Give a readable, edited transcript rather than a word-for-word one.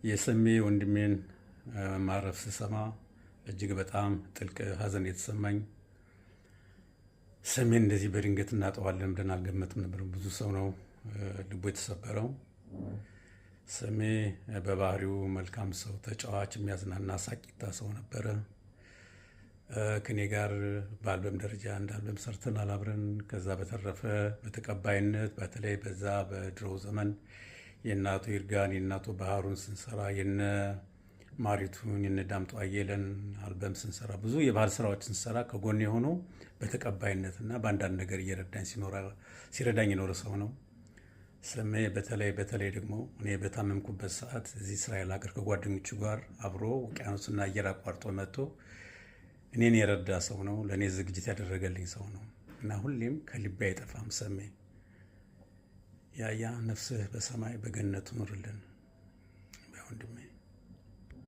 የሰሜ ወንድሜን ማረፍ ስሰማ እጅግ በጣም ጥልቅ ሐዘን የተሰማኝ። ሰሜን እንደዚህ በድንገት እናጠዋለን ብለን አልገመትም ነበር። ብዙ ሰው ነው ልቡ የተሰበረው። ሰሜ በባህሪው መልካም ሰው፣ ተጫዋች፣ የሚያዝናና ሳቂታ ሰው ነበረ። ከኔ ጋር በአልበም ደረጃ አንድ አልበም ሰርተናል አብረን። ከዛ በተረፈ በተቀባይነት በተለይ በዛ በድሮ ዘመን የእናቱ ይርጋን የእናቱ ባህሩን ስንሰራ የነ ማሪቱን የነ ዳምጦ አየለን አልበም ስንሰራ ብዙ የባህል ስራዎች ስንሰራ ከጎን የሆኑ በተቀባይነትና በአንዳንድ ነገር እየረዳኝ ሲረዳኝ የኖረ ሰው ነው። ሰሜ በተለይ ደግሞ እኔ በታመምኩበት ሰዓት እዚህ እስራኤል ሀገር ከጓደኞቹ ጋር አብሮ ውቅያኖስና አየር አቋርጦ መጥቶ እኔን የረዳ ሰው ነው። ለእኔ ዝግጅት ያደረገልኝ ሰው ነው እና ሁሌም ከልቤ አይጠፋም። ሰሜ ያያ ነፍስህ በሰማይ በገነት ኑርልን።